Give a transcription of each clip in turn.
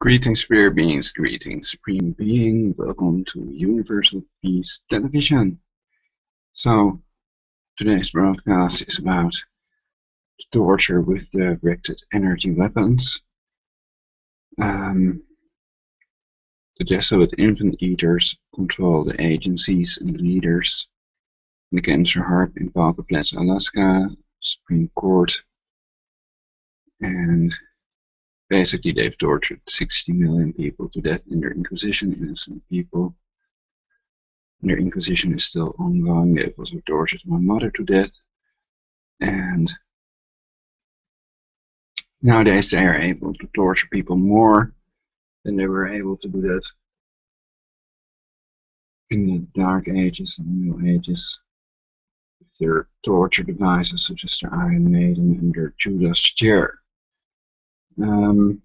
Greetings, spirit beings, greetings, supreme being. Welcome to Universal Peace Television. So, today's broadcast is about torture with directed energy weapons. The Jesuit infant eaters control the agencies and leaders in the cancer Haarp in Depopulation, Alaska, Supreme Court, and basically they've tortured 60 million people to death in their Inquisition, innocent people. Their Inquisition is still ongoing. They've also tortured my mother to death, and nowadays they are able to torture people more than they were able to do that in the Dark Ages and Middle Ages with their torture devices such as their Iron Maiden and their Judas chair. So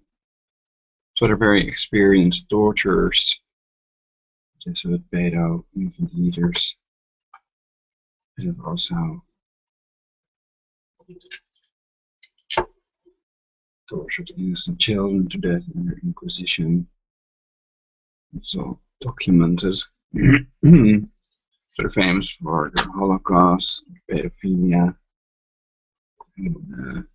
they're very experienced torturers, Jesuit pedo infant eaters. They have also tortured innocent children to death in their Inquisition. It's all documented. So they're famous for the Holocaust, pedophilia, and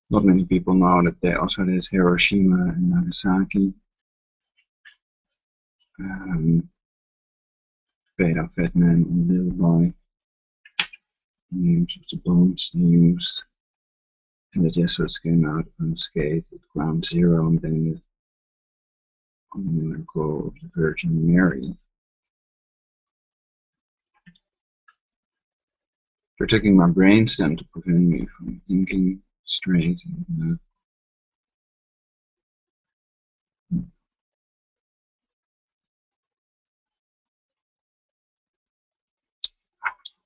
not many people know that they also did Hiroshima and Nagasaki. Pedo fat man and little boy. Names of the bombs they used. And the Jesuits came out unscathed at Ground Zero and blamed it on the miracle of the Virgin Mary. They're taking my brainstem to prevent me from thinking straight. And,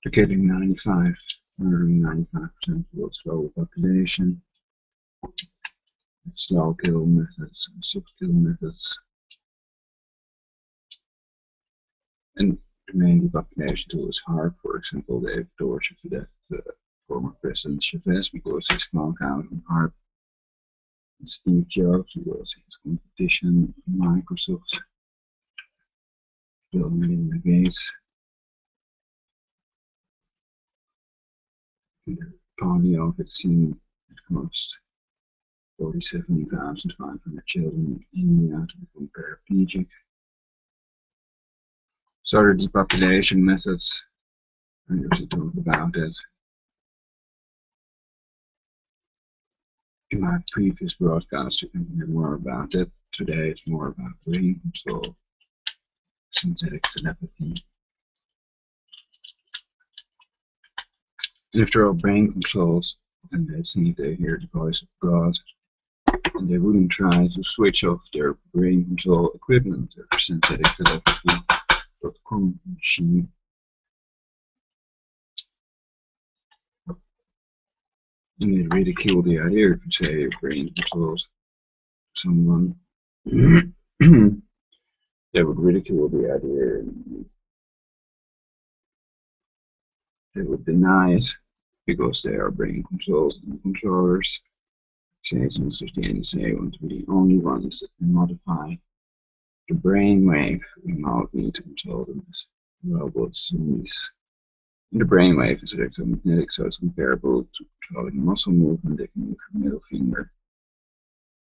they're killing 95% of the world's global population. Slow kill methods, soft kill methods. And the main depopulation tool is Haarp. For example, they've tortured to death former President Chavez because he's flung out on Haarp. And Steve Jobs, who was his competition in Microsoft. Bill and Melinda Gates. And the polio vaccine cost 47,500 children in India to become paraplegic. So the depopulation methods, I usually talk about it in my previous broadcast. You can hear more about it. Today it's more about brain control, synthetic telepathy. And if they're all brain controls, and they think they hear the voice of God, and they wouldn't try to switch off their brain control equipment, their synthetic telepathy.com machine. And they ridicule the idea if you say your brain controls someone. They would ridicule the idea. They would deny it because they are brain controls and controllers. Agents of the NSA want to be the only ones that can modify the brainwave remotely to control them as robots. And the brainwave is electromagnetic, so it's comparable to controlling muscle movement. They can move your middle finger.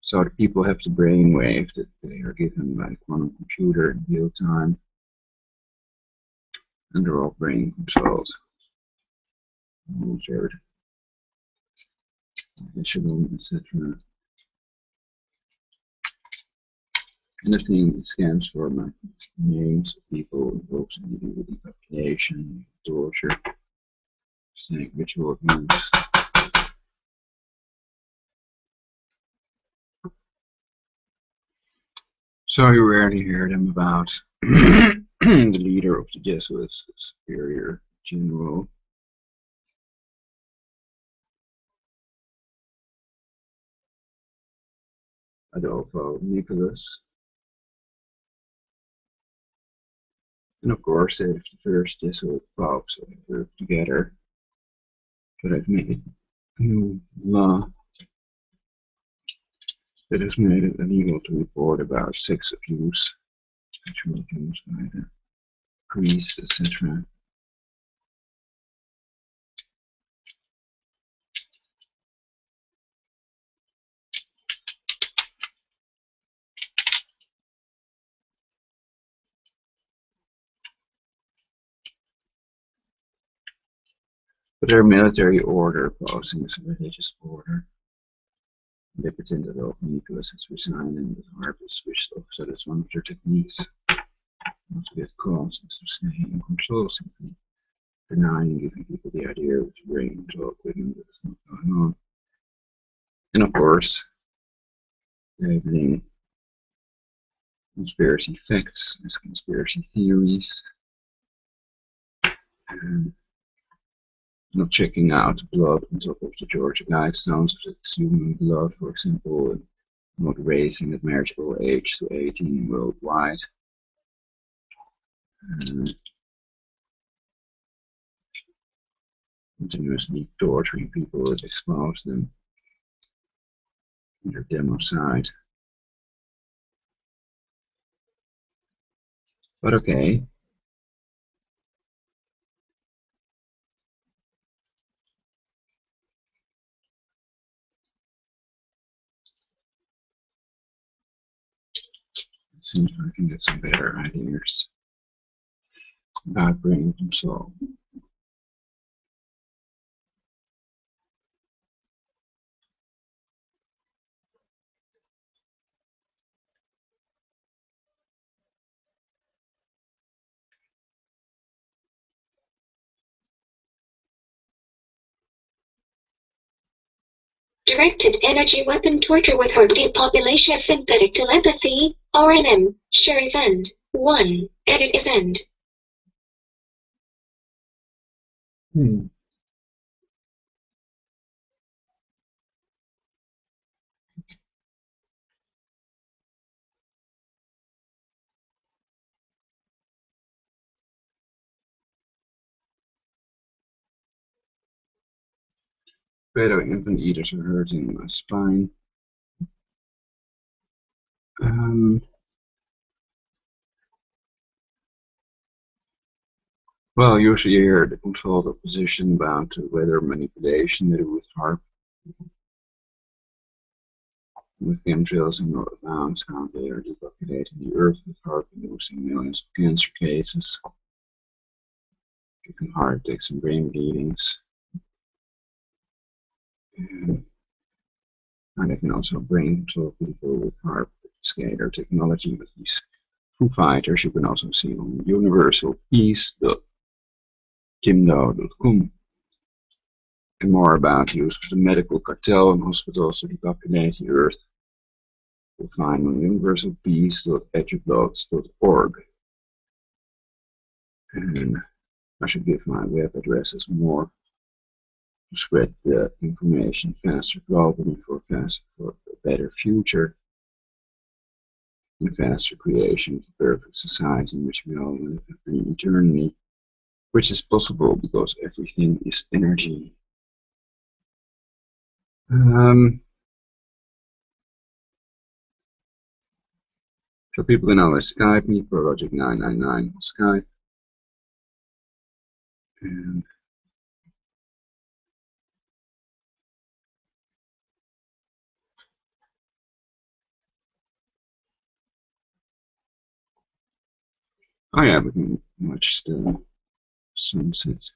So the people have the brainwave that they are given by the quantum computer in real time, and they're all brain controls. Altered, additional, etc. Anything that stands for my names of people invokes anything with depopulation, torture, satanic ritual events. So you rarely hear them about the leader of the Jesuits, the superior general. Adolfo Nicholas. And of course, they've the first Jesuit popes that have worked together. So they've made new law that has made it illegal to report about sex abuse, sexual abuse by the priests, etc. But their military order posing as a religious order. They pretend that all Nicholas has resigned and that Haarp is switched off, so that's one of their techniques. Not to get caught, is to stay in control, simply denying, giving people the idea of brain control equipment that is not going on. And of course, labeling conspiracy facts as conspiracy theories, and not checking out blood on top of the Georgia Guidestones, if it's human blood, for example, and not raising the marriageable age to 18 worldwide. Continuously torturing people that expose them on their demo site. But okay. It seems like I can get some better ideas about brain control. Directed Energy Weapon Torture with Haarp Depopulation Synthetic Telepathy, RNM, Share Event, 1, Edit Event. Better infant eaters are hurting my spine. Well, usually you hear the controlled opposition about whether manipulation to do with Haarp, with chemtrails and not amounts, how they are depopulating the earth with Haarp, inducing millions of cancer cases, giving heart attacks and brain bleedings. And they can also brain control people with Haarp scalar technology with these Foo Fighters. You can also see on universalpeace.kimdo.com. And more about the use of the medical cartel and hospitals to depopulate the earth. You'll find on universalpeace.edublogs.org. And I should give my web addresses more to spread the information faster globally for a better future and faster creation of a perfect society in which we all live eternally, which is possible because everything is energy. So people can always Skype me, Prologic999 on Skype. And oh yeah, we can watch the sunset.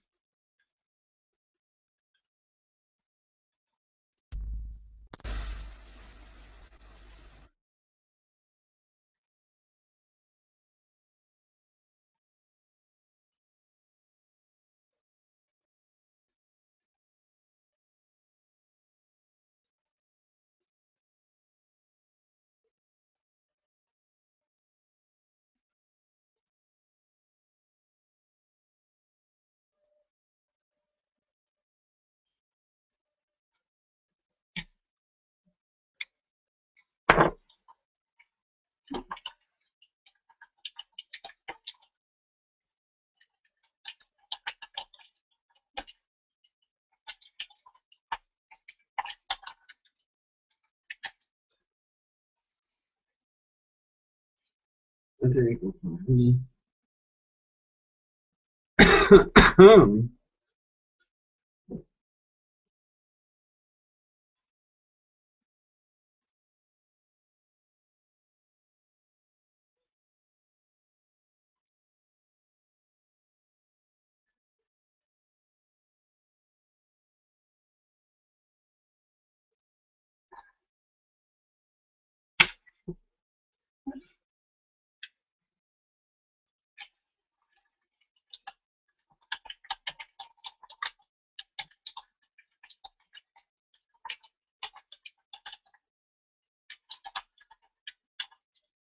Synthetic telepathy.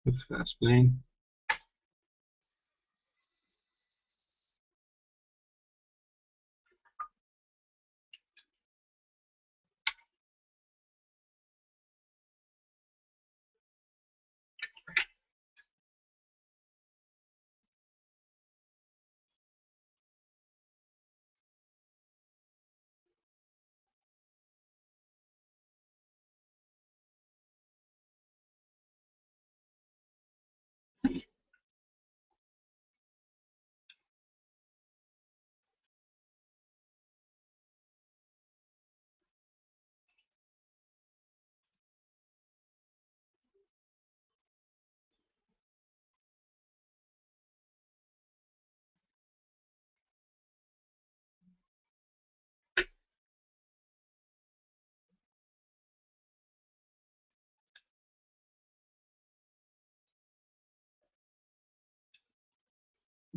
Let's explain.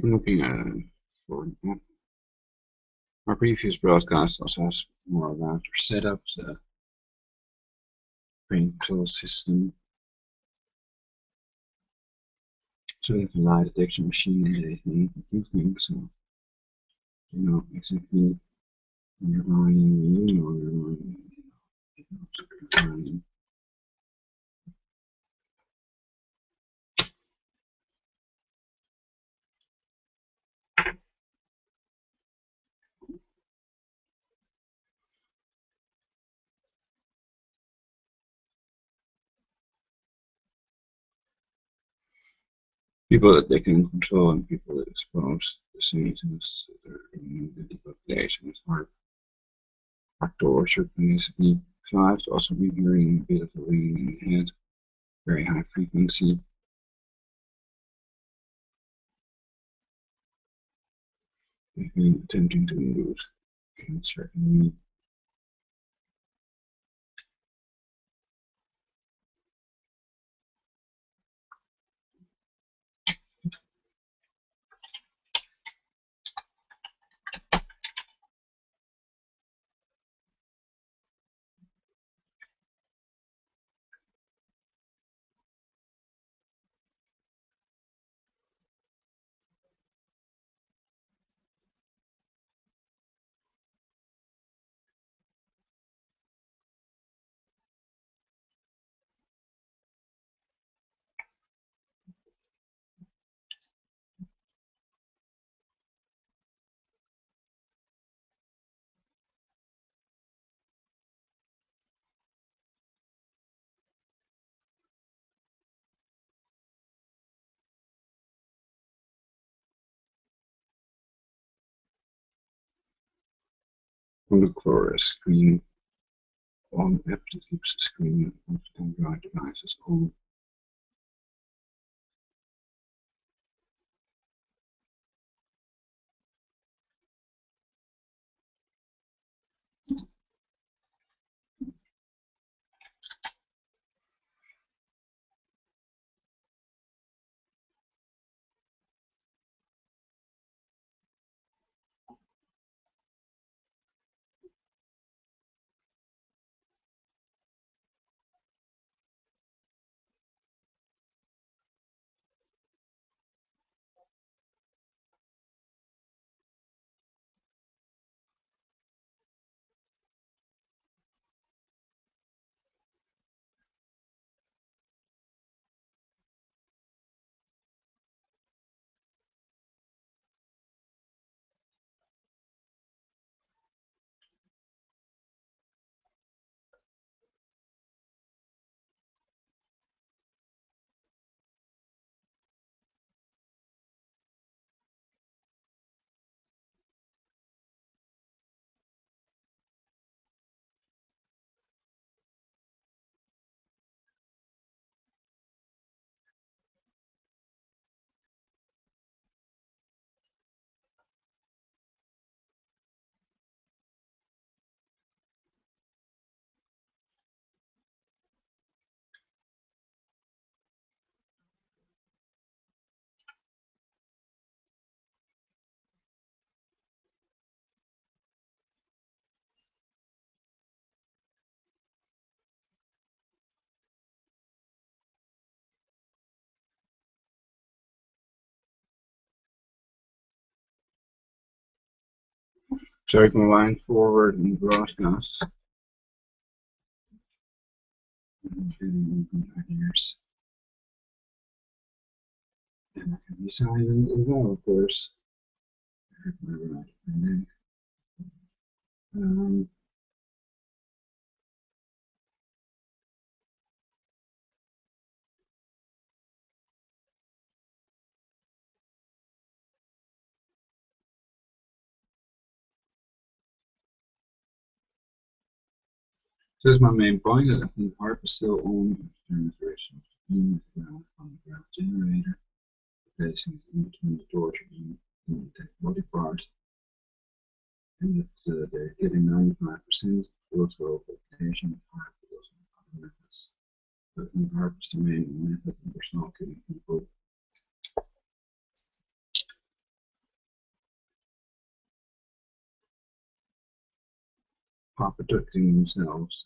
I'm looking at for our previous broadcast also has more about our setups, brain closed system. So we have a lie detection machine and everything, a few things, so you know exactly when you're lying, when you know you're lying, lying. People that they can control and people that expose the symptoms that are in the depopulation is hard torture basically. So I've also been hearing a bit of a ringing in the head, very high frequency. I've been attempting to induce cancer in me. Look for a screen on app that keeps the screen of Android devices on. So I can wind forward in broadcast and getting open ideas. And I can be silent as well, of course. My right and then this is my main point is I think Haarp is still on the demonstration of the beam ground on the ground generator, placing it in between the torture beam and the body part, and that they're getting 95% workflow application of Haarp because of other methods. But I think Haarp is the main method and there's not killing people. Protecting themselves,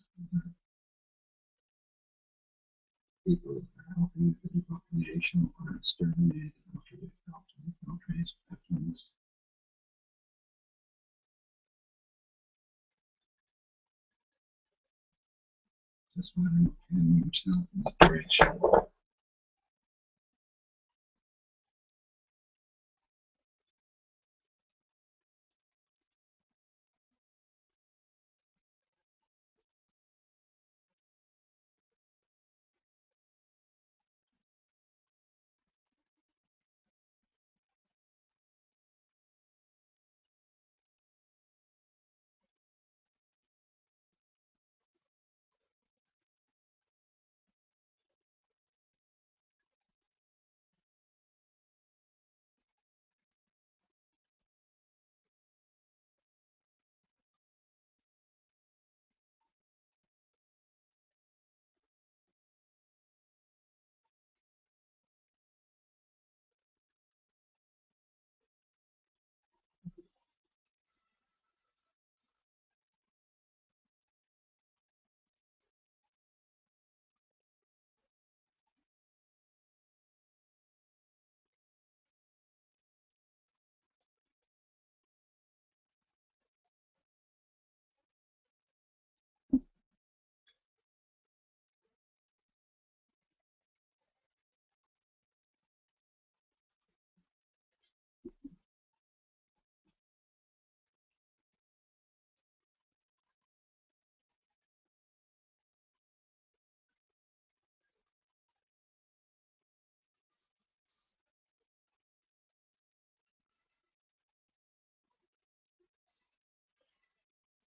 people that are helping with the depopulation or exterminated after they've helped with no trace victims. That's why they're not killing themselves in the bridge.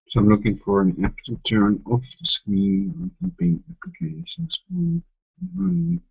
So I'm looking for an app to turn off the screen or keeping applications on and running.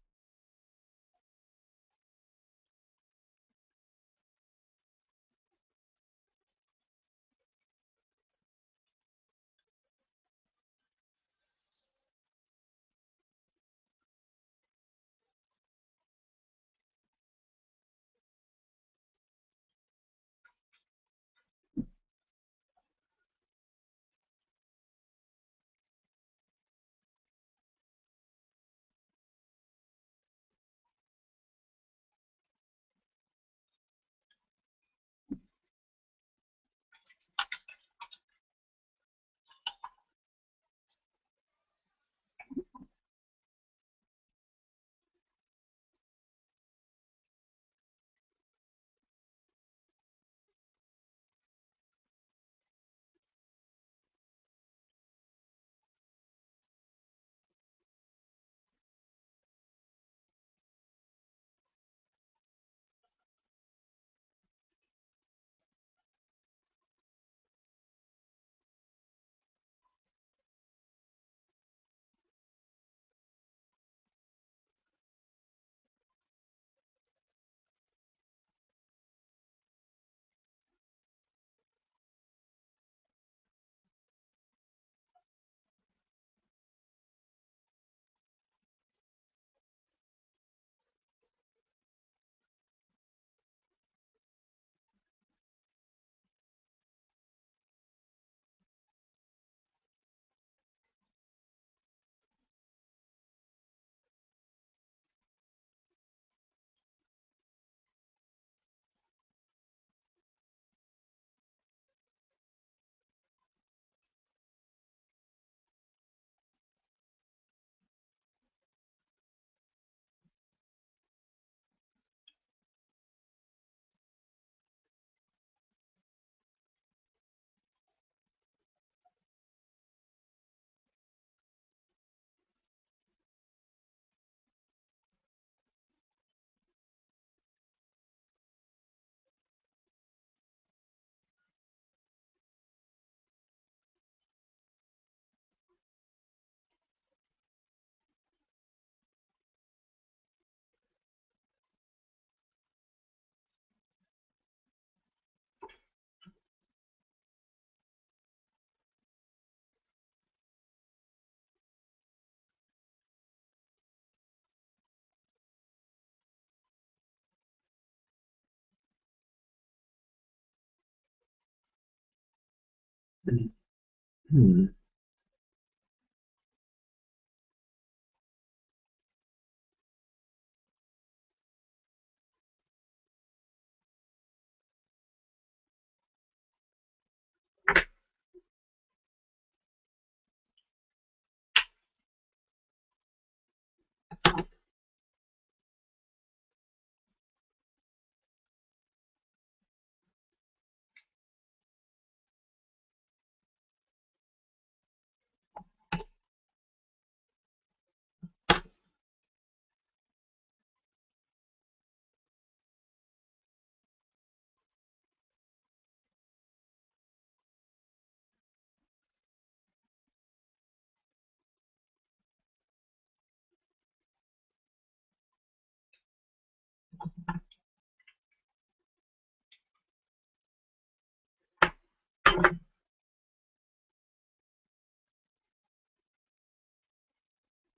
Hmm.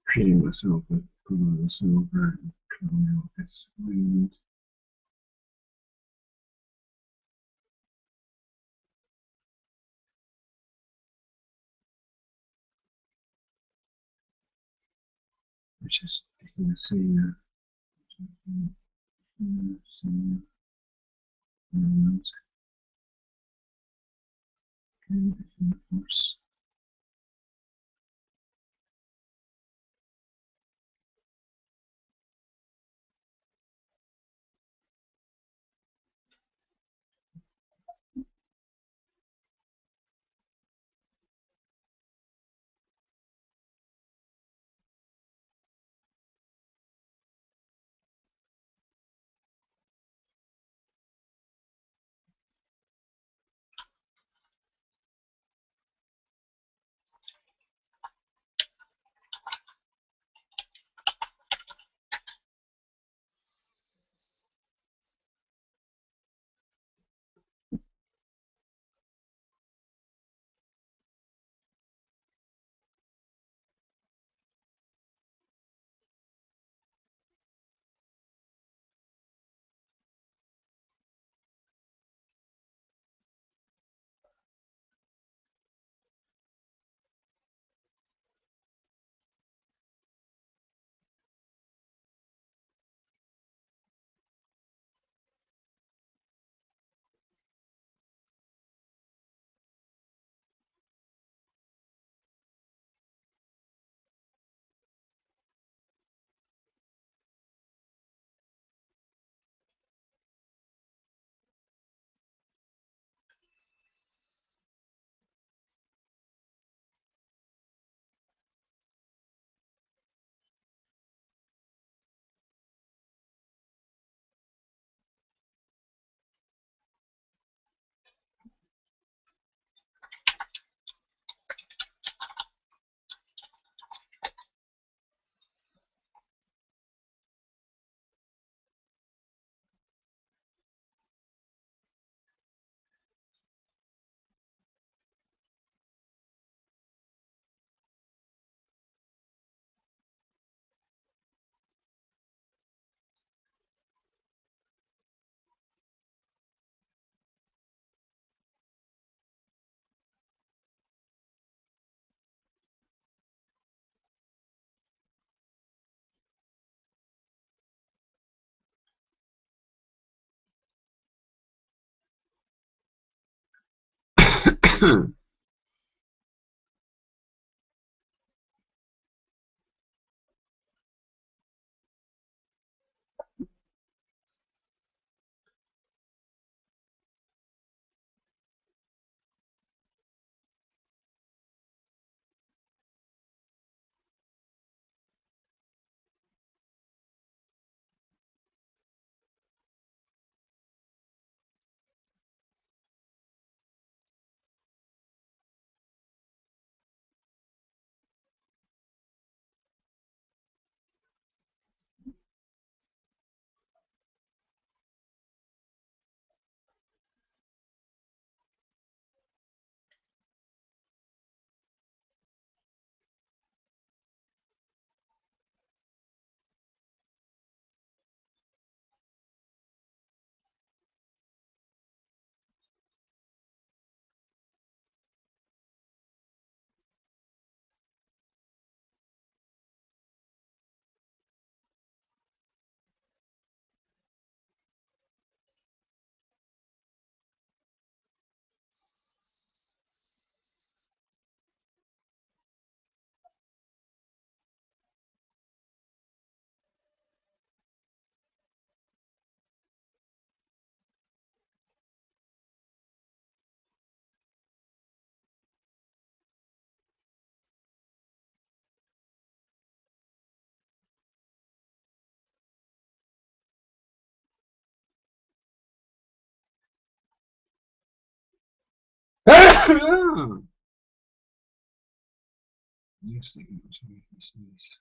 Treating myself with colloidal silver and petroleum excellent, which is taking the same element and force. Yes, they can also make this nice.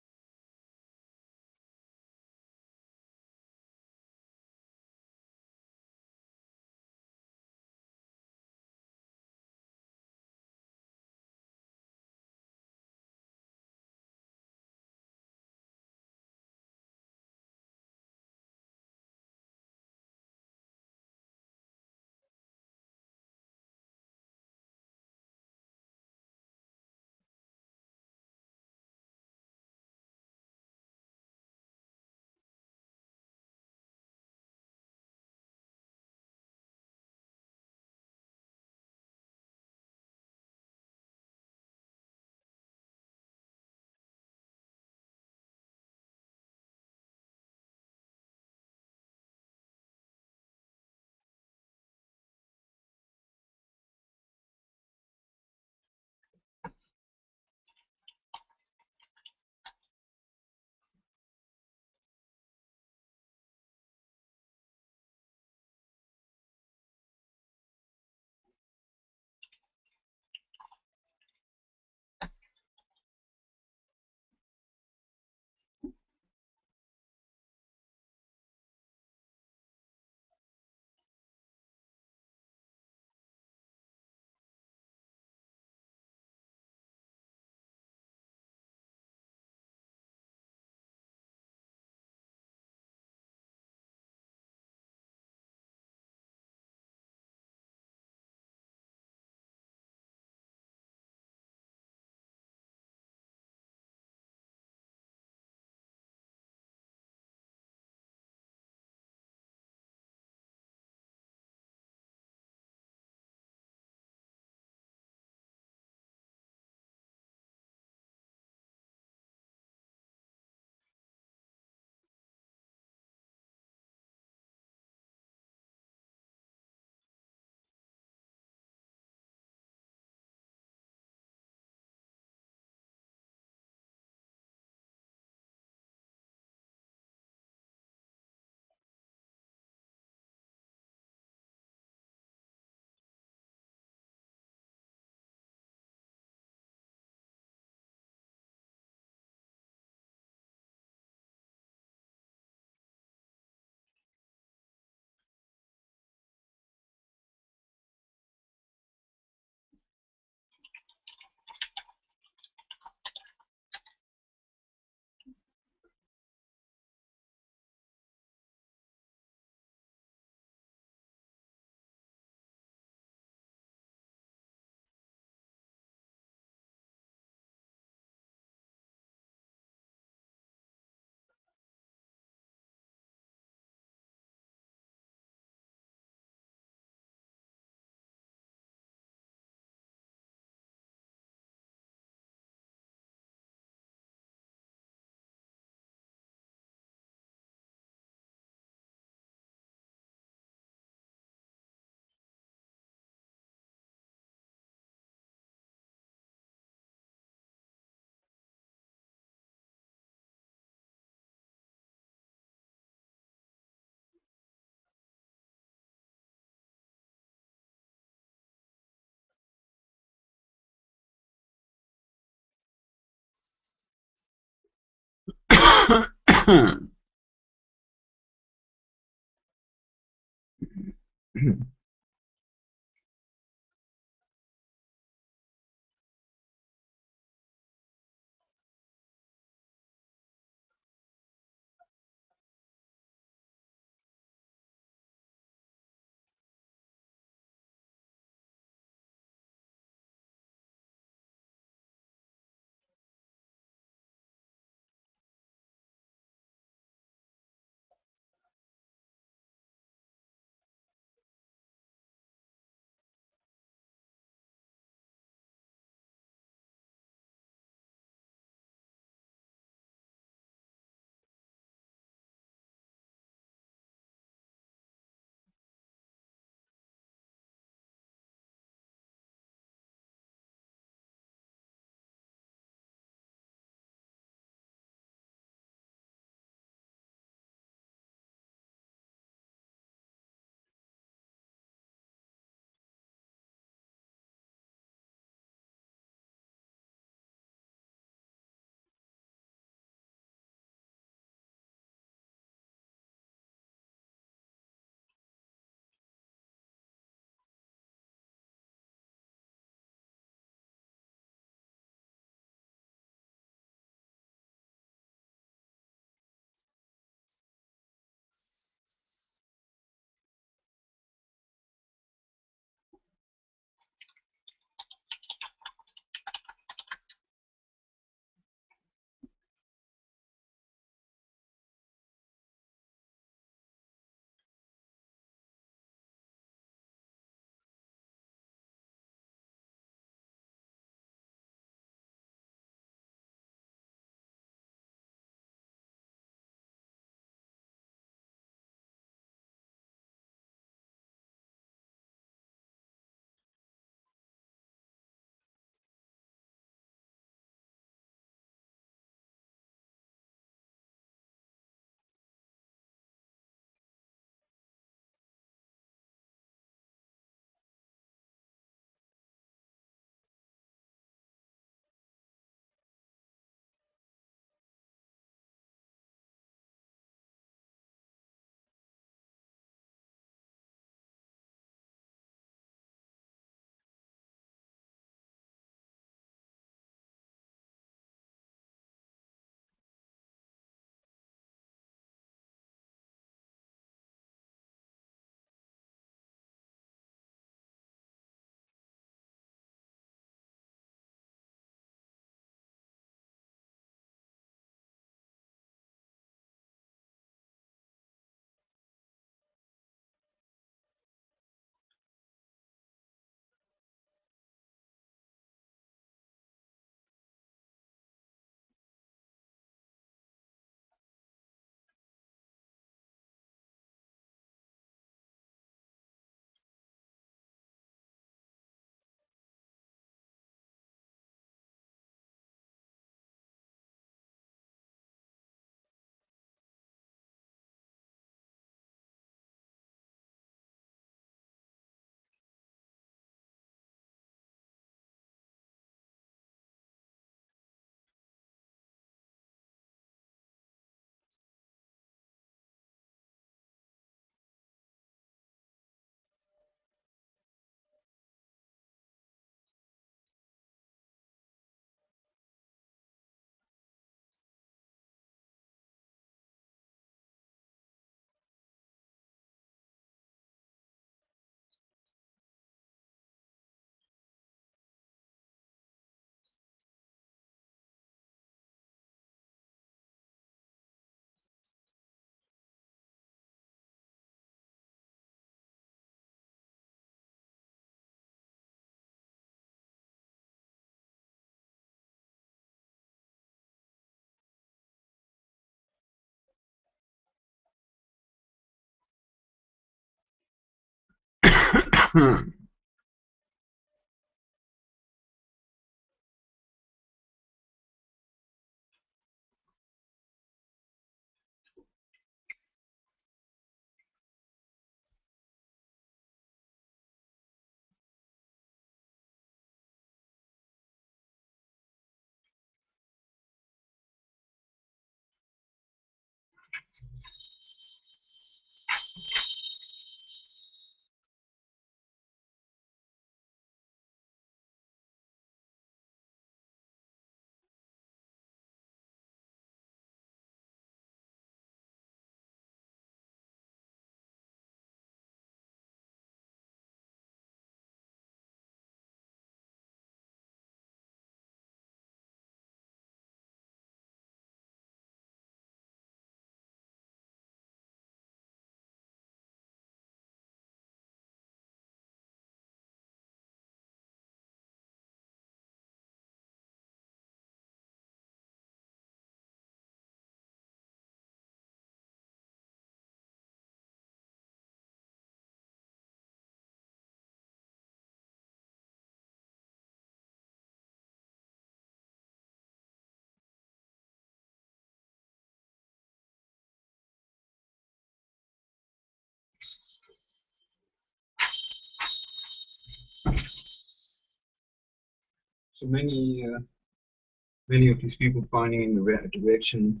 So many of these people pointing in the direction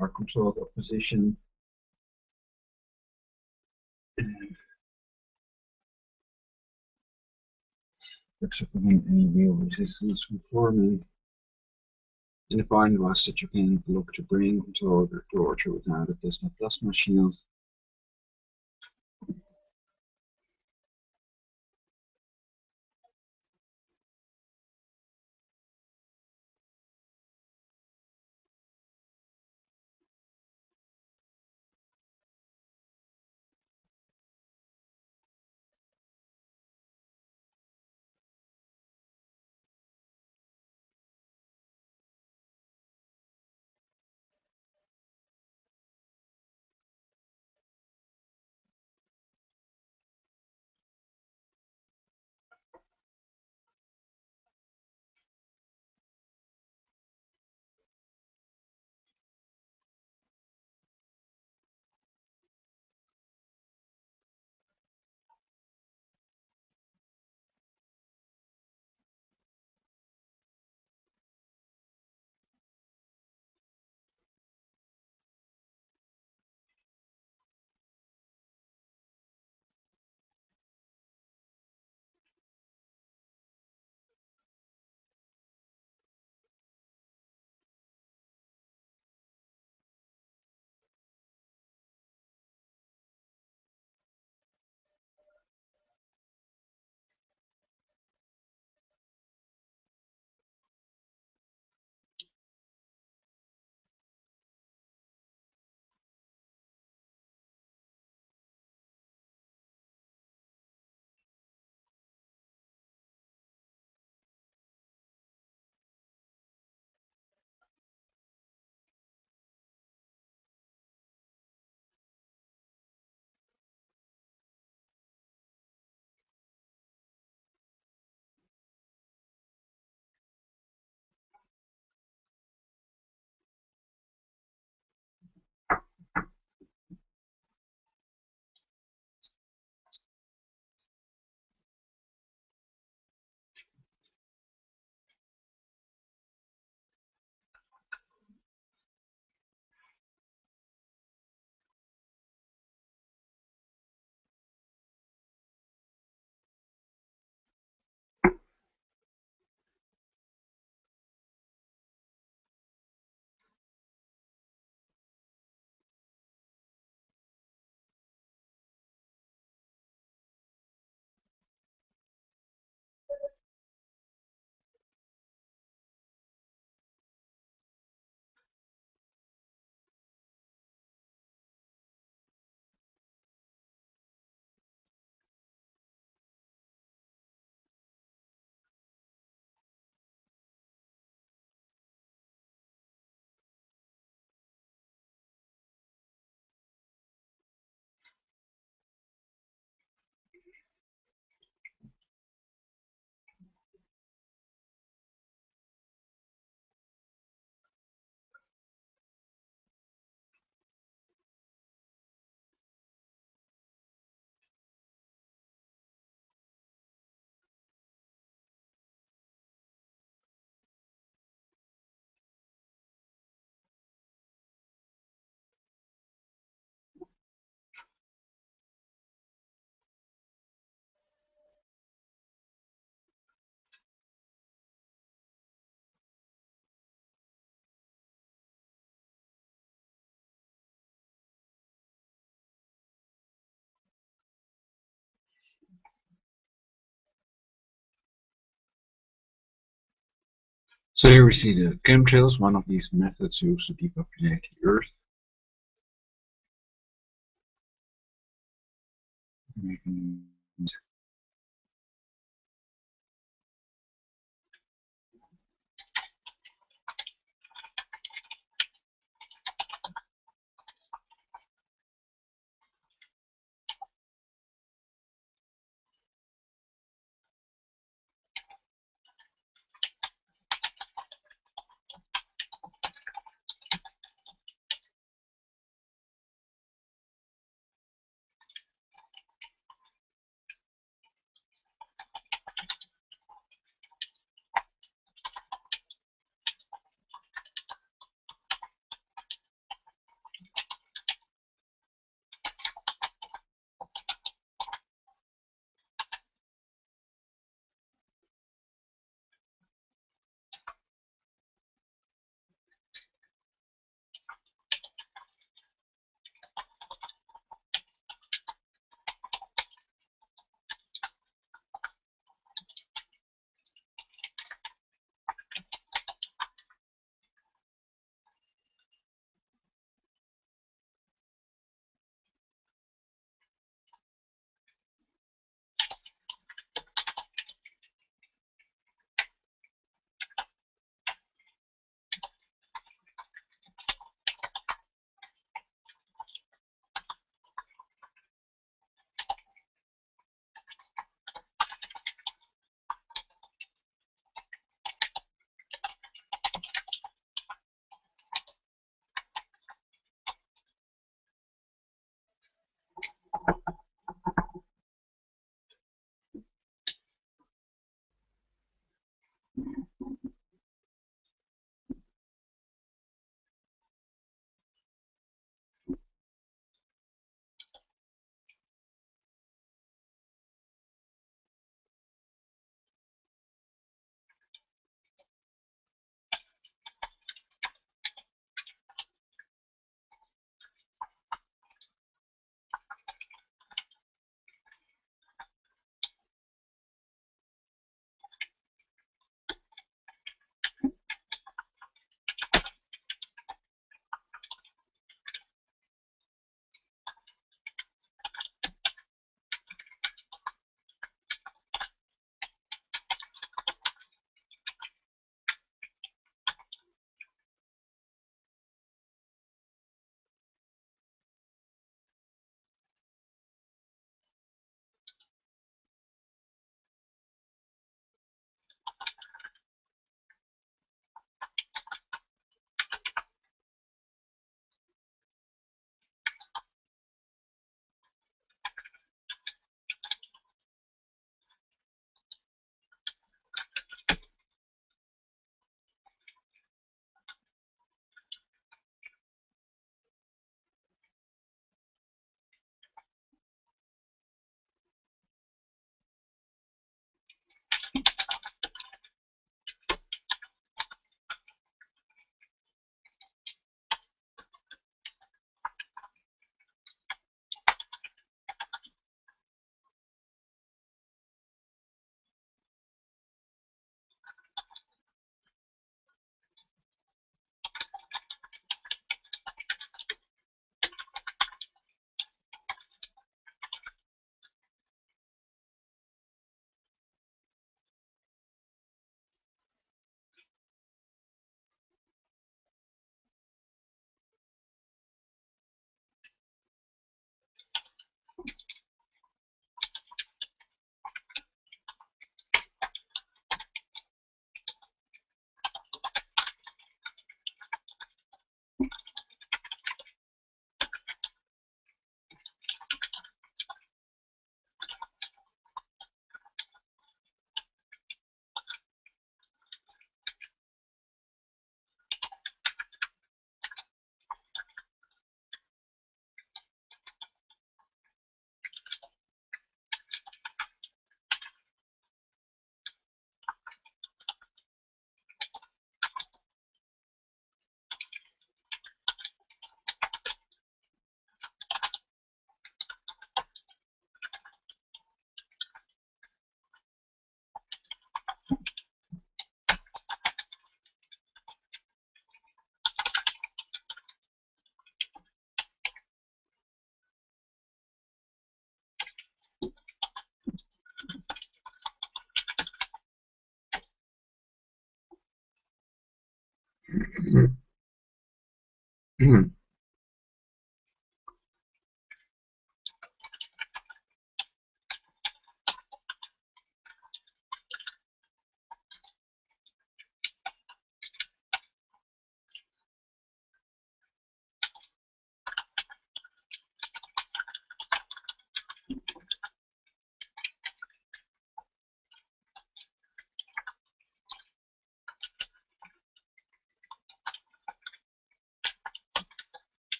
are controlled opposition, but to prevent any real resistance from forming. And the point was that you can look to brain control or torture without a plasma shield. So here we see the chemtrails, one of these methods used to depopulate the Earth. Making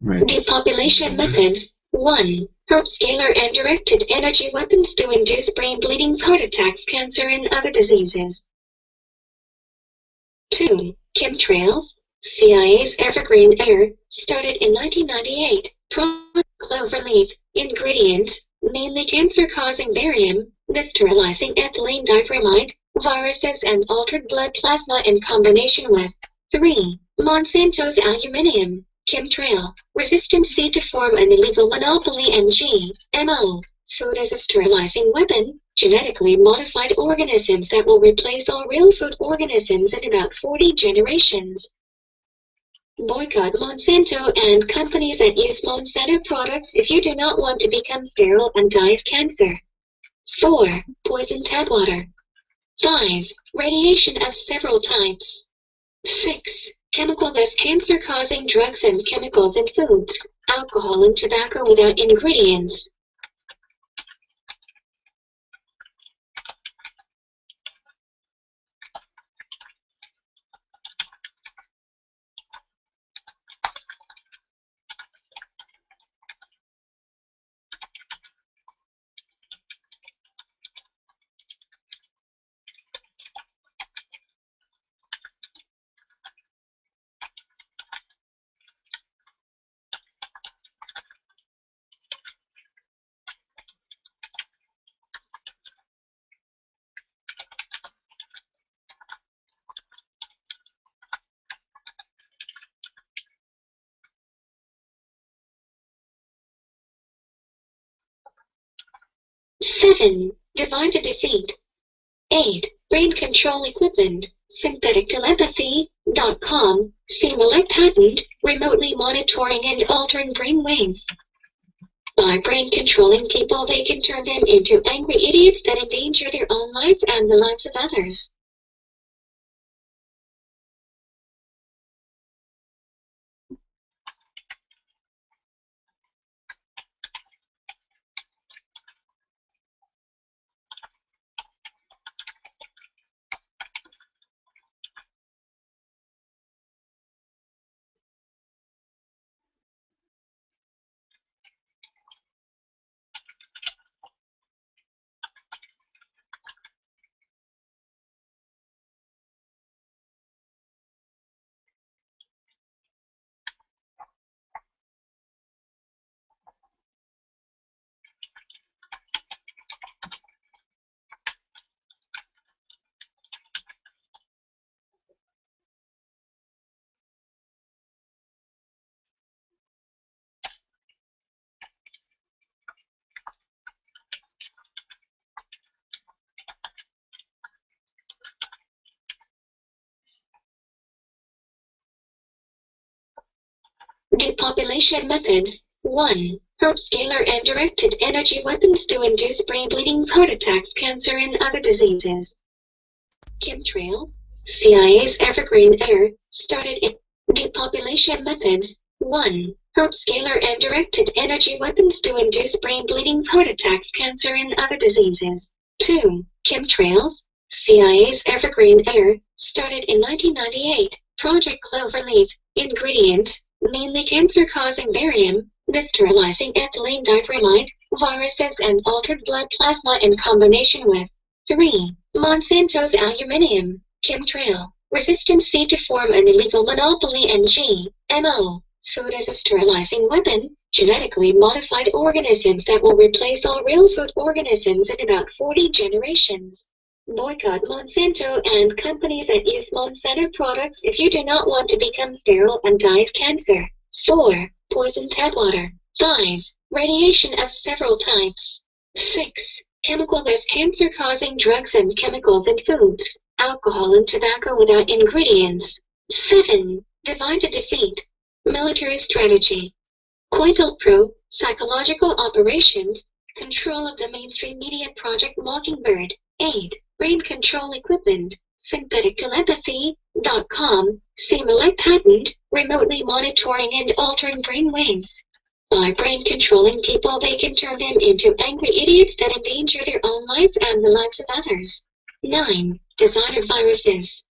Right. Depopulation methods. 1. Haarp scalar and directed energy weapons to induce brain bleedings, heart attacks, cancer, and other diseases. 2. Chemtrails. CIA's evergreen era started in 1998. Cloverleaf. Ingredients, mainly cancer-causing barium, sterilizing ethylene dibromide, viruses, and altered blood plasma in combination with 3. Monsanto's aluminium, chemtrail, resistant seed to form an illegal monopoly, and GMO, food as a sterilizing weapon, genetically modified organisms that will replace all real food organisms in about 40 generations. Boycott Monsanto and companies that use Monsanto products if you do not want to become sterile and die of cancer. 4. Poison tap water. 5. Radiation of several types. 6. Chemical-less cancer-causing drugs and chemicals in foods, alcohol and tobacco without ingredients. Seven. Divine to defeat. 8. Brain control equipment. Synthetic Telepathy.com. Simulate patent, remotely monitoring and altering brain waves. By brain controlling people, they can turn them into angry idiots that endanger their own life and the lives of others. Depopulation methods. 1. Haarp scalar and directed energy weapons to induce brain bleedings, heart attacks, cancer, and other diseases. Chemtrails. CIA's evergreen era started in depopulation methods. 1. Scalar and directed energy weapons to induce brain bleedings, heart attacks, cancer, and other diseases. 2. Chemtrails. CIA's Evergreen Air started in 1998. Project Cloverleaf. Ingredients: mainly cancer-causing barium, sterilizing ethylene diphromide, viruses, and altered blood plasma in combination with 3. Monsanto's aluminium. Chemtrail. Resistance to form an illegal monopoly and GMO. Food as a sterilizing weapon, genetically modified organisms that will replace all real food organisms in about 40 generations. Boycott Monsanto and companies that use Monsanto products if you do not want to become sterile and die of cancer. 4. Poison tap water. 5. Radiation of several types. 6. Chemical-less cancer-causing drugs and chemicals in foods, alcohol and tobacco without ingredients. 7. Divide to defeat. Military strategy. COINTELPRO, psychological operations, control of the mainstream media Project Mockingbird. 8. Brain control equipment, synthetic telepathy.com, SEMALEC patent, remotely monitoring and altering brain waves. By brain controlling people, they can turn them into angry idiots that endanger their own life and the lives of others. 9. Designer viruses.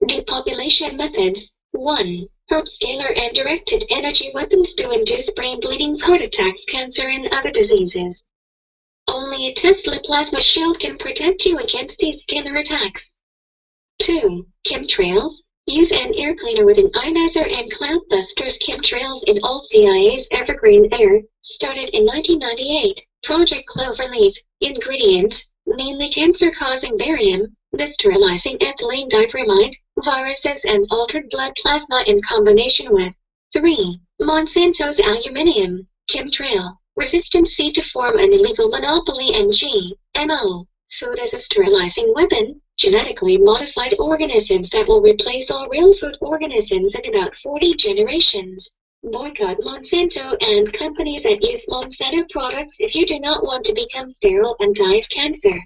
Depopulation methods. 1. Haarp scalar and directed energy weapons to induce brain bleedings, heart attacks, cancer, and other diseases. Only a Tesla plasma shield can protect you against these scalar attacks. 2. Chemtrails. Use an air cleaner with an ionizer and cloudbusters. Chemtrails in all CIA's Evergreen Air started in 1998. Project Cloverleaf. Ingredients: mainly cancer-causing barium, sterilizing ethylene diphromide, viruses, and altered blood plasma in combination with 3. Monsanto's aluminium. Chemtrail. Resistance to form an illegal monopoly and GMO. Food as a sterilizing weapon, genetically modified organisms that will replace all real food organisms in about 40 generations. Boycott Monsanto and companies that use Monsanto products if you do not want to become sterile and die of cancer.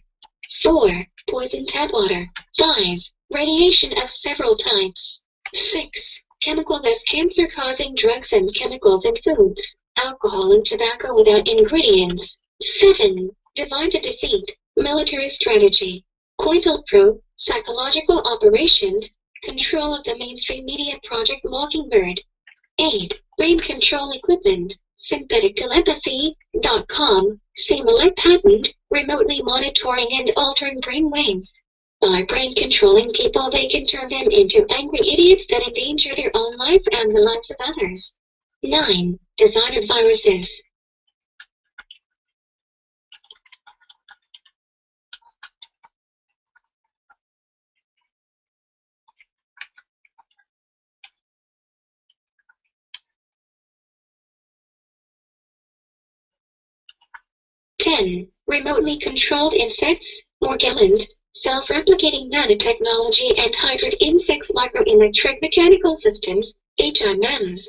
4. Poison tap water. 5. Radiation of several types. 6. Chemical-less cancer-causing drugs and chemicals in foods, alcohol and tobacco without ingredients. 7. Divide to defeat. Military strategy. COINTELPRO, psychological operations, control of the mainstream media Project Mockingbird. 8. Brain control equipment, synthetic telepathy.com, SEMALEC patent, remotely monitoring and altering brain waves. By brain controlling people, they can turn them into angry idiots that endanger their own life and the lives of others. 9. Designer viruses. Remotely controlled insects, Morgellons, self-replicating nanotechnology and hybrid insects, microelectric mechanical systems, HMMs.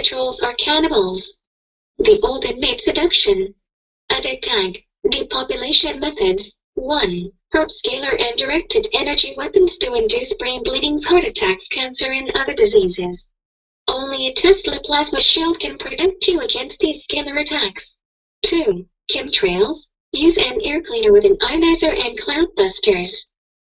homosexuals are cannibals. The old inmate seduction. Edit tag. Depopulation methods. 1. Herb scalar and directed energy weapons to induce brain bleedings, heart attacks, cancer, and other diseases. Only a Tesla plasma shield can protect you against these scalar attacks. 2. Chemtrails. Use an air cleaner with an ionizer and cloudbusters.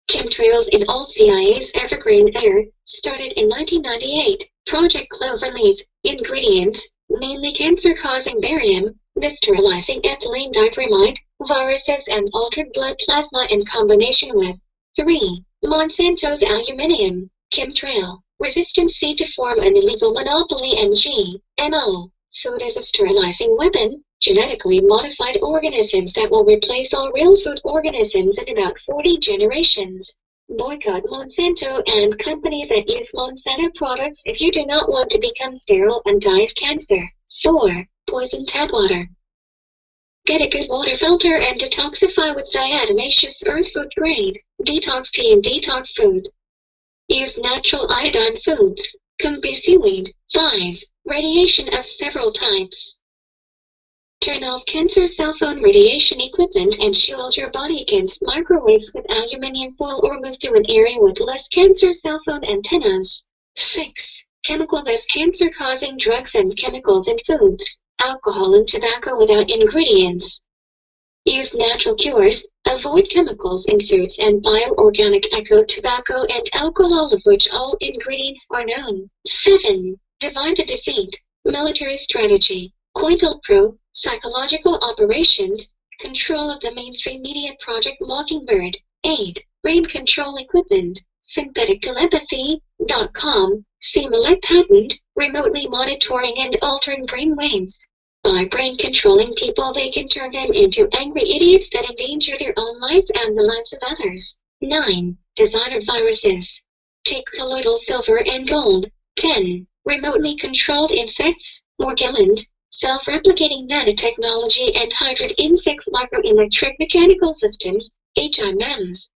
Chemtrails in all CIA's evergreen air started in 1998. Project Cloverleaf. Ingredients: mainly cancer-causing barium, sterilizing ethylene diphromide, viruses, and altered blood plasma in combination with 3. Monsanto's aluminium. Chemtrail. Resistant seed to form an illegal monopoly, and GMO. Food as a sterilizing weapon. Genetically modified organisms that will replace all real food organisms in about 40 generations. Boycott Monsanto and companies that use Monsanto products if you do not want to become sterile and die of cancer. 4. Poison tap water. Get a good water filter and detoxify with diatomaceous earth food grade, detox tea and detox food. Use natural iodine foods. Kumbu seaweed. 5. Radiation of several types. Turn off cancer cell phone radiation equipment and shield your body against microwaves with aluminium foil, or move to an area with less cancer cell phone antennas. 6. Chemical-less cancer-causing drugs and chemicals in foods, alcohol and tobacco without ingredients. Use natural cures, avoid chemicals in foods and bioorganic eco tobacco and alcohol of which all ingredients are known. 7. Divine to defeat, military strategy, COINTELPRO, psychological operations, control of the mainstream media Project Mockingbird. 8. Brain control equipment, synthetic telepathy.com, CMLEC patent, remotely monitoring and altering brain waves. By brain controlling people, they can turn them into angry idiots that endanger their own life and the lives of others. 9. Designer viruses. Take colloidal silver and gold. 10. Remotely controlled insects, Morgellons, self-replicating nanotechnology and hybrid insects, microelectric mechanical systems, HMMs.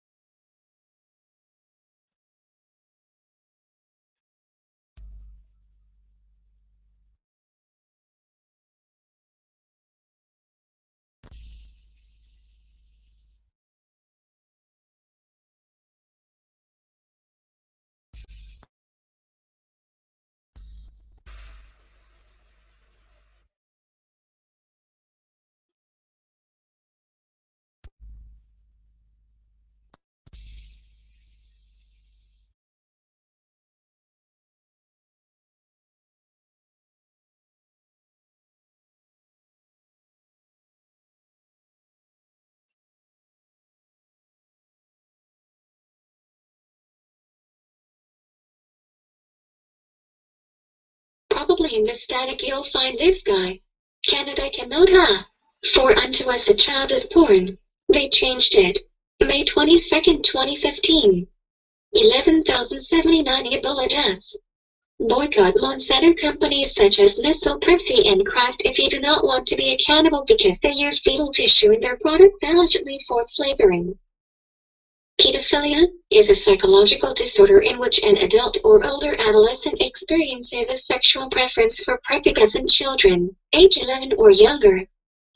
Probably in the static you'll find this guy. Canada cannot ha. For unto us a child is born. They changed it. May 22nd, 2015. 11,079 Ebola deaths. Boycott Monsanto companies such as Nestle, Pepsi, and Kraft if you do not want to be a cannibal because they use fetal tissue in their products allegedly for flavoring. Pedophilia is a psychological disorder in which an adult or older adolescent experiences a sexual preference for prepubescent children, age 11 or younger.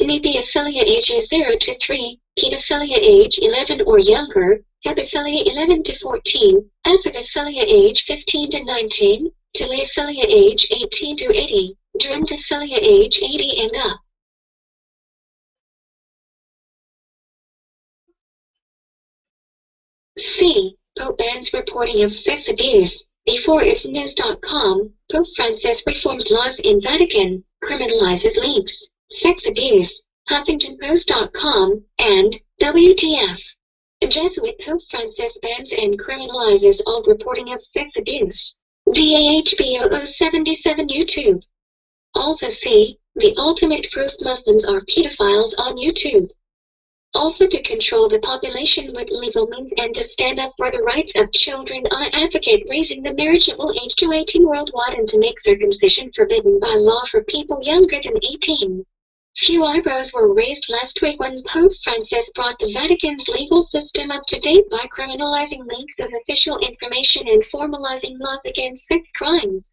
Nepiophilia ages 0 to 3, pedophilia age 11 or younger, hebephilia 11 to 14, ephebophilia age 15 to 19, teleophilia age 18 to 80, gerontophilia age 80 and up. C. Pope bans reporting of sex abuse. Before it's news.com, Pope Francis reforms laws in Vatican, criminalizes leaks, sex abuse, HuffingtonPost.com, and WTF. Jesuit Pope Francis bans and criminalizes all reporting of sex abuse. DAHBO 077 YouTube. Also see, the ultimate proof Muslims are pedophiles on YouTube. Also to control the population with legal means and to stand up for the rights of children, I advocate raising the marriageable age to 18 worldwide and to make circumcision forbidden by law for people younger than 18. Few eyebrows were raised last week when Pope Francis brought the Vatican's legal system up to date by criminalizing leaks of official information and formalizing laws against sex crimes.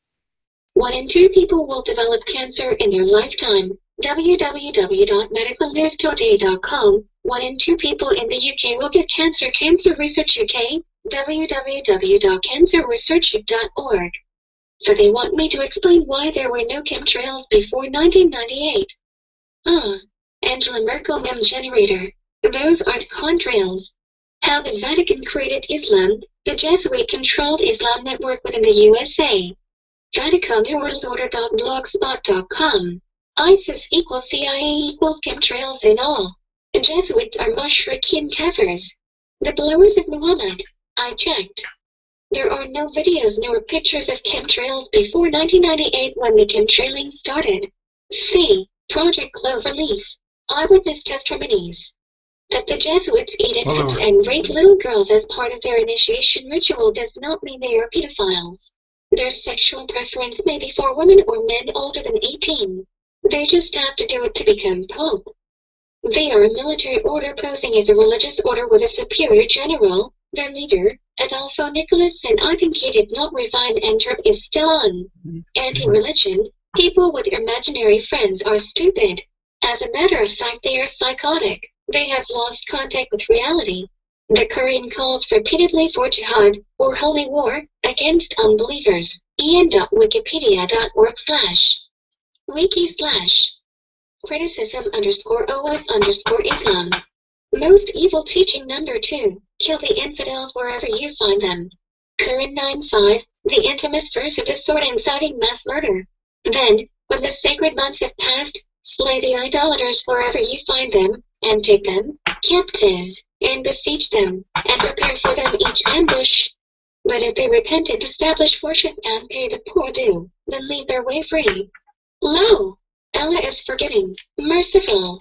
1 in 2 people will develop cancer in their lifetime. www.medicalnewstoday.com. 1 in 2 people in the UK will get cancer. Cancer Research UK. www.cancerresearch.org. So they want me to explain why there were no chemtrails before 1998. Angela Merkel meme generator. Those aren't contrails. How the Vatican created Islam, the Jesuit-controlled Islam network within the USA. VaticanWorldOrder.blogspot.com. ISIS equals CIA equals chemtrails and all. The Jesuits are Mushrikeen Kafirs. The blowers of Muhammad. I checked. There are no videos nor pictures of chemtrails before 1998 when the chemtrailing started. C. Project Cloverleaf. Eyewitness testimonies. That the Jesuits eat infants and rape little girls as part of their initiation ritual does not mean they are pedophiles. Their sexual preference may be for women or men older than 18. They just have to do it to become Pope. They are a military order posing as a religious order with a superior general, their leader, Adolfo Nicolas, and I think he did not resign and Trump is still on. Anti-religion, people with imaginary friends are stupid. As a matter of fact, they are psychotic. They have lost contact with reality. The Quran calls repeatedly for jihad, or holy war, against unbelievers. en.wikipedia.org/criticism_of_Islam. Most evil teaching number 2, kill the infidels wherever you find them. Quran 9:5, the infamous verse of the sword inciting mass murder. Then, when the sacred months have passed, slay the idolaters wherever you find them, and take them captive, and besiege them, and prepare for them each ambush. But if they repent and establish worship and pay the poor due, then leave their way free. Lo! Allah is forgiving, merciful.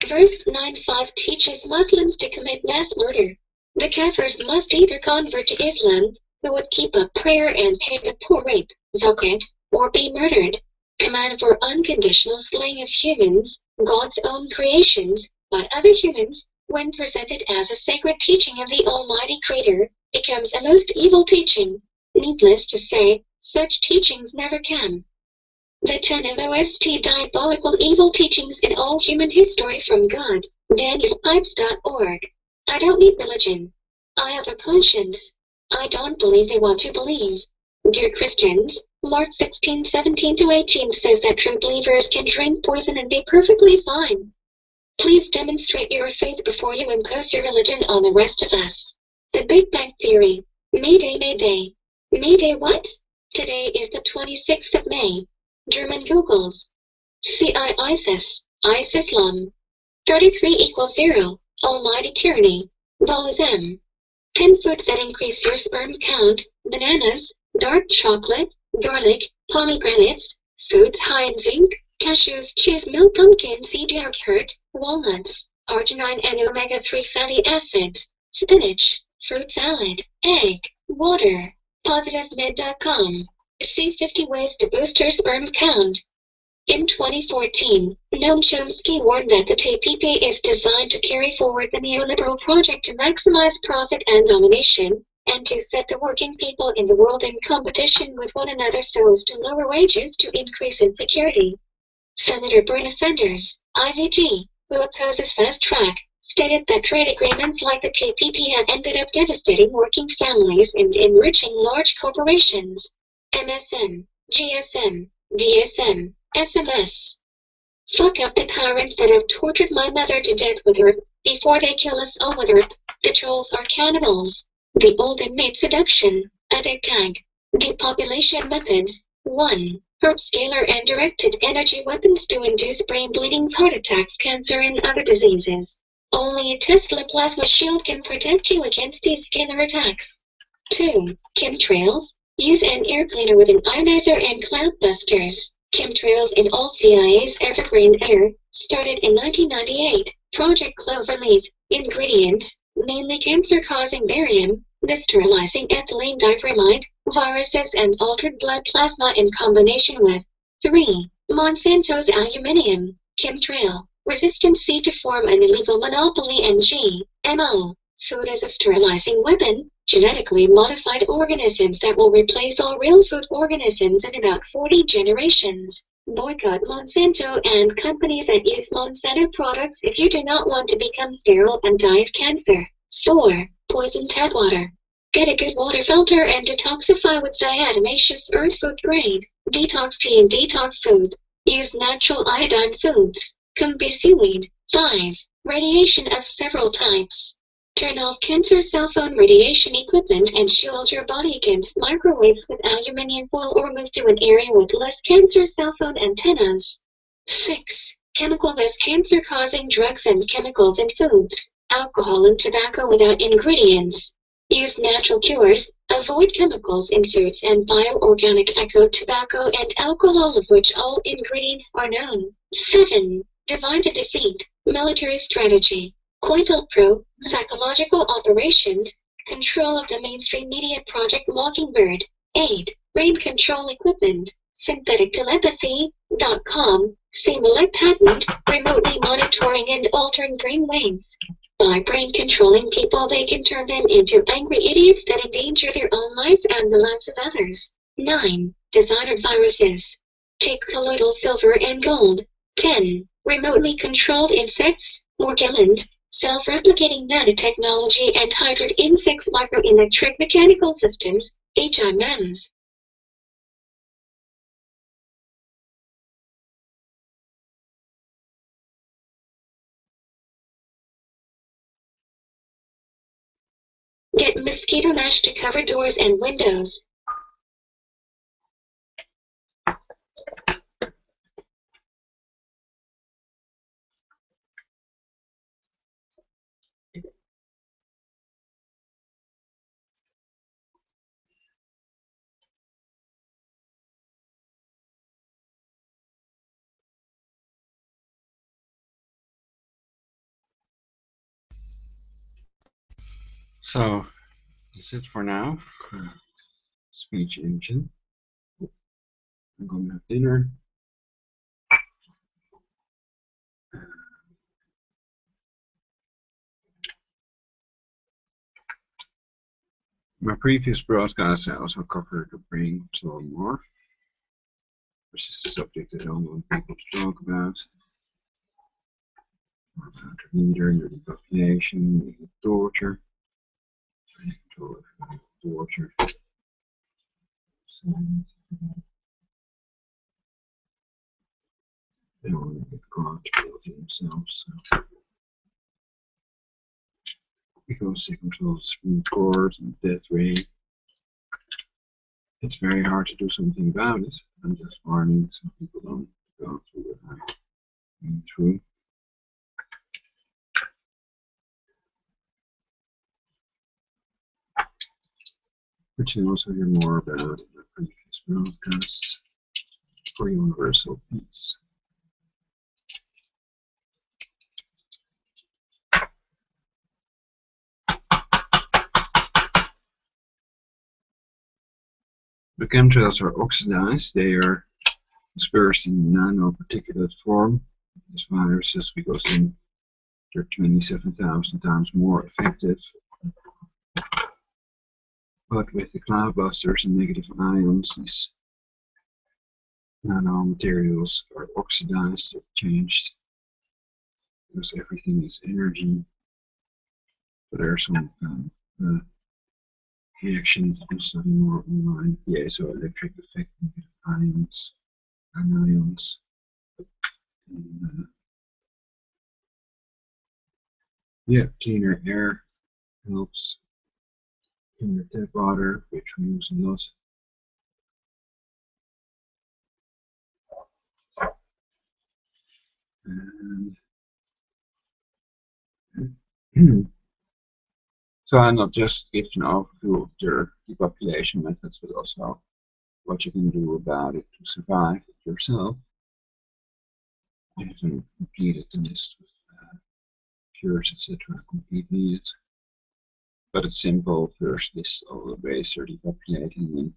Verse 9:5 teaches Muslims to commit mass murder. The Kafirs must either convert to Islam, who would keep up prayer and pay the poor rape, zakat, or be murdered. Command for unconditional slaying of humans, God's own creations, by other humans, when presented as a sacred teaching of the Almighty Creator, becomes a most evil teaching. Needless to say, such teachings never can. The 10 most diabolical evil teachings in all human history from God, DanielPipes.org. I don't need religion. I have a conscience. I don't believe they want to believe. Dear Christians, Mark 16:17-18 says that true believers can drink poison and be perfectly fine. Please demonstrate your faith before you impose your religion on the rest of us. The Big Bang Theory. Mayday, Mayday. Mayday what? Today is the 26th of May. German Googles. ISIS. ISISlam. 33 equals 0. Almighty tyranny. Ballism. 10 foods that increase your sperm count. Bananas, dark chocolate, garlic, pomegranates, foods high in zinc, cashews, cheese, milk, pumpkin seed, yogurt, walnuts, arginine and omega-3 fatty acids, spinach, fruit salad, egg, water. PositiveMed.com. See 50 ways to boost your sperm count. In 2014, Noam Chomsky warned that the TPP is designed to carry forward the neoliberal project to maximize profit and domination, and to set the working people in the world in competition with one another so as to lower wages to increase insecurity. Senator Bernie Sanders, IVT, who opposes fast track, stated that trade agreements like the TPP had ended up devastating working families and enriching large corporations. MSN, GSM, DSM, SMS. Fuck up the tyrants that have tortured my mother to death with her, before they kill us all with her. The trolls are cannibals. The old inmate seduction. Addict tag. Depopulation methods. 1. Herb scalar and directed energy weapons to induce brain bleedings, heart attacks, cancer, and other diseases. Only a Tesla plasma shield can protect you against these scalar attacks. 2. Chemtrails. Use an air cleaner with an ionizer and cloud busters. Chemtrails in all CIA's evergreen air. Started in 1998. Project Cloverleaf. Ingredients. Mainly cancer-causing barium, sterilizing ethylene diphromide, viruses, and altered blood plasma in combination with 3. Monsanto's aluminium. Chemtrail. Resistant C to form an illegal monopoly and GMO. Food as a sterilizing weapon. Genetically modified organisms that will replace all real food organisms in about 40 generations. Boycott Monsanto and companies that use Monsanto products if you do not want to become sterile and die of cancer. 4. Poison tap water. Get a good water filter and detoxify with diatomaceous earth food grade. Detox tea and detox food. Use natural iodine foods. Kumbir seaweed. 5. Radiation of several types. Turn off cancer cell phone radiation equipment and shield your body against microwaves with aluminium foil or move to an area with less cancer cell phone antennas. 6. Chemical-less cancer-causing drugs and chemicals in foods, alcohol and tobacco without ingredients. Use natural cures, avoid chemicals in foods and bioorganic eco tobacco and alcohol of which all ingredients are known. 7. Divide to defeat, military strategy. COINTELPRO, psychological operations, control of the mainstream media Project Mockingbird. 8. Brain control equipment, synthetic telepathy.com, Simulate patent, remotely monitoring and altering brain waves. By brain controlling people, they can turn them into angry idiots that endanger their own life and the lives of others. 9. Designer viruses. Take colloidal silver and gold. 10. Remotely controlled insects, Morgellons, self-replicating nanotechnology and hybrid insects microelectric mechanical systems, HMMs. Get mosquito mesh to cover doors and windows. So that's it for now. Speech engine. I'm going to have dinner. My previous broadcast, I also covered the brain control more, which is a subject that I don't want people to talk about. More about the leader, the depopulation, the torture, brain control of torture. They don't want to get caught to themselves. So. Because they control the speed course and death rate. It's very hard to do something about it. I'm just warning some people don't go through what I'm going through. But you can also hear more about in the previous broadcasts for universal peace. The chemtrails are oxidized. They are dispersed in nanoparticulate form. These viruses, because they're 27,000 times more effective. But with the cloudbusters and negative ions, these nanomaterials are oxidized or changed. Because everything is energy. So there are some reactions to study more online. Piezoelectric effect, negative ions, anions. And, cleaner air helps. Cleaner tap water, which we use a lot. And so I'm not just giving an overview of the depopulation methods, but also what you can do about it to survive it yourself. I haven't completed the list with cures, etc. completely yet. But it's simple. First, list all the ways they're depopulating and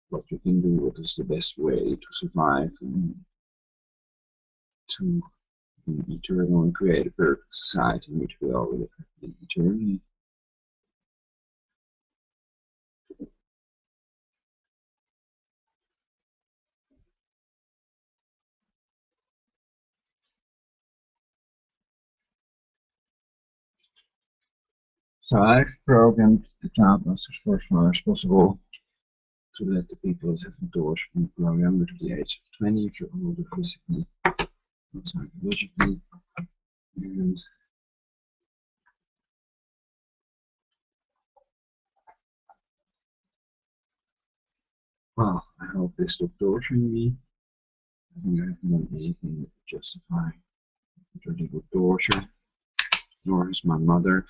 what you can do, what is the best way to survive and to be eternal and create a perfect society in which we all live eternally. So I've programmed the cloudbusters for as far as possible to let the people that have endorsed me grow younger to the age of 20 if you're older physically, not psychologically. And Well, I hope they stop torturing me. I think I haven't done anything that would justify legal torture, nor has my mother.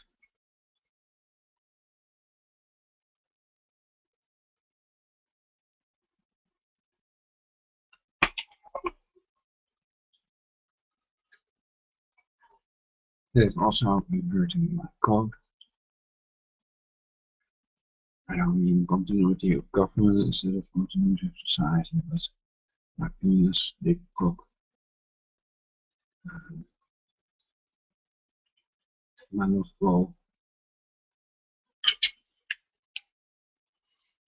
They've also been hurting my cock. I don't mean continuity of government instead of continuity of society, but my penis, big cock, my nostril.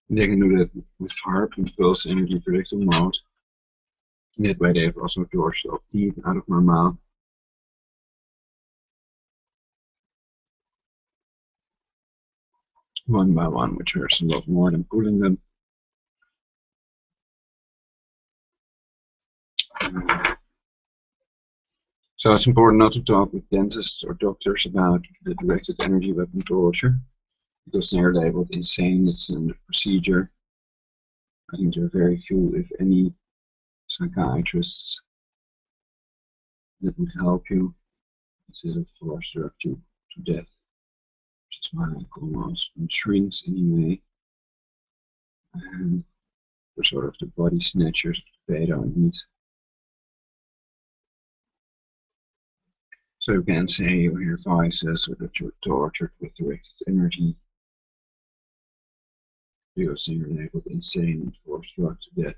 They can do that with Haarp and Pulse energy predictive mode. In that way they have also torched off teeth out of my mouth. One by one, which hurts a lot more than pulling them. So it's important not to talk with dentists or doctors about the directed energy weapon torture, because they're labeled insane. It's a procedure. I think there are very few, if any, psychiatrists that would help you instead of force direct you to death, which is why I call most shrinks anyway, and for sort of the body snatchers they don't need. So you can say you hear voices or that you're tortured with directed energy because you're labeled insane and forced drugged to death.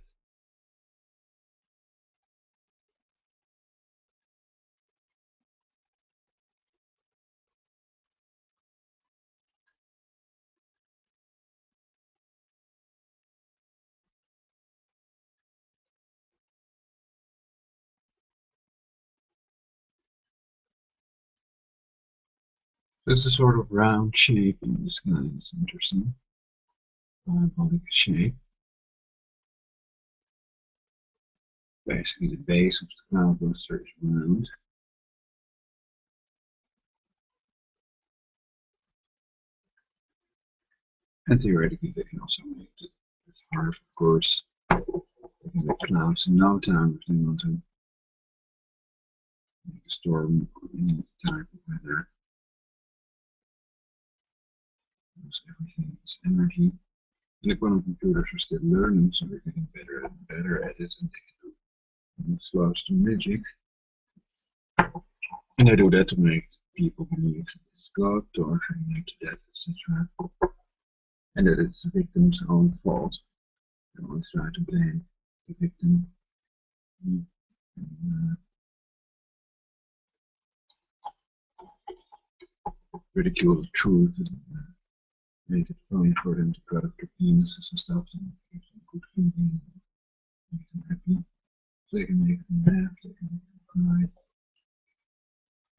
There's a sort of round shape in the sky. It's interesting. Parabolic shape. Basically, the base of the cloud cluster is round. And theoretically, they can also make it with Haarp, of course. They can make clouds in no time if they want to make a storm or any type of weather. Because everything is energy. And the quantum computers are still learning, so they're getting better and better at it, and they can do close to magic. And they do that to make people believe that it's God torturing them to death, etc. And that it's the victim's own fault. They always try to blame the victim and ridicule the truth and make it fun for them to cut up their penises and stuff and give them good feeling and make them happy. So they can make them laugh, they can make them cry.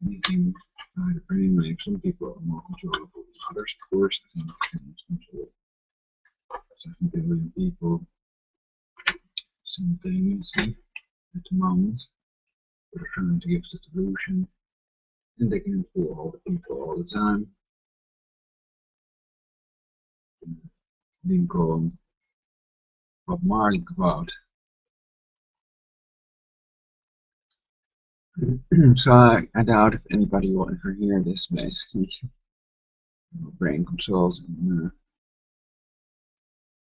Anything by the brainwave. Some people are more controllable than others, of course. I think we can control 7 billion people simultaneously at the moment. They're trying to give us a delusion, and they can fool all the people all the time. Lincoln, Bob Marley quote. So I doubt if anybody will ever hear this, basically. Brain controls and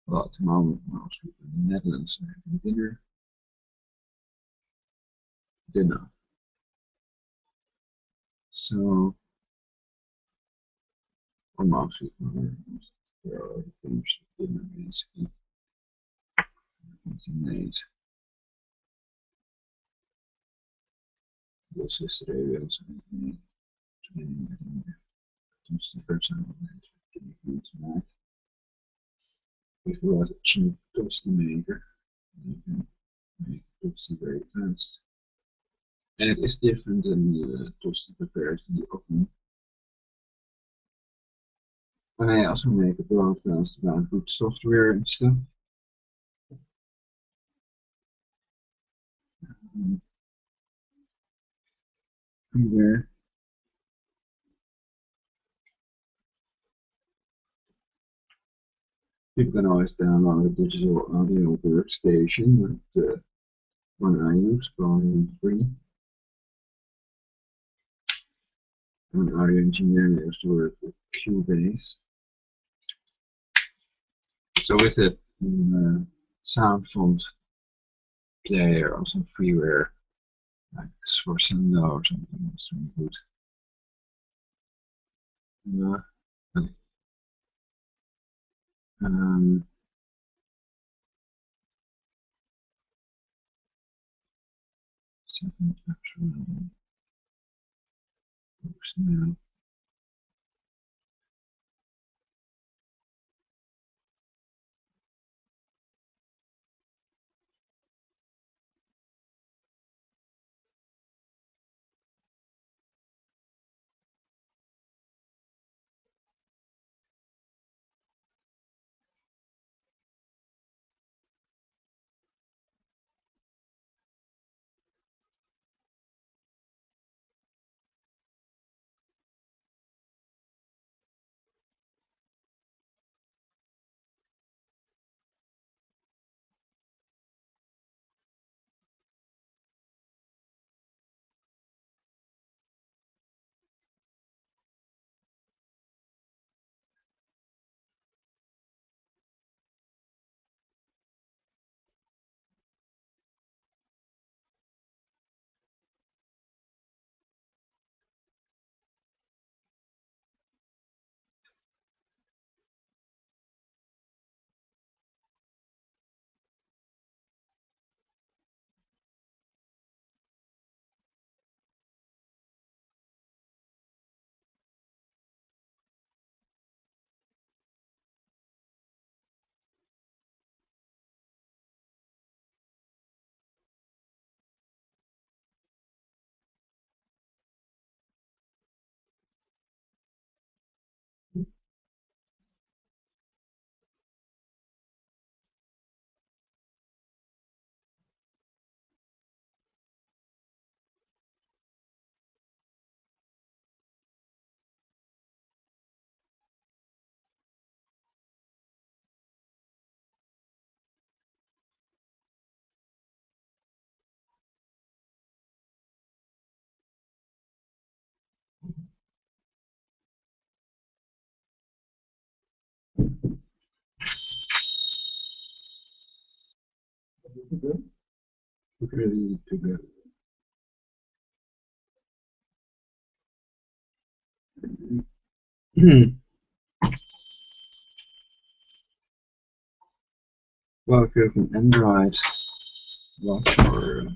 well, at the moment, most people in the Netherlands are having dinner. So, for most people, there are already finished dinner, basically. It's made. This yesterday, we also made some stickers on it tonight. It was a cheap toasty maker. You can make toasty very fast. And it is different than the toasty prepared in the oven. And I also make a broadcast about good software and stuff. Freeware. You can always download a digital audio workstation that one I use called free. I'm an audio engineer and I used to work with Cubase. So with it, sound font player, also freeware, like for Sendo or something, it's really good. Second actually works now. Really to go. Well, if you have an Android watch or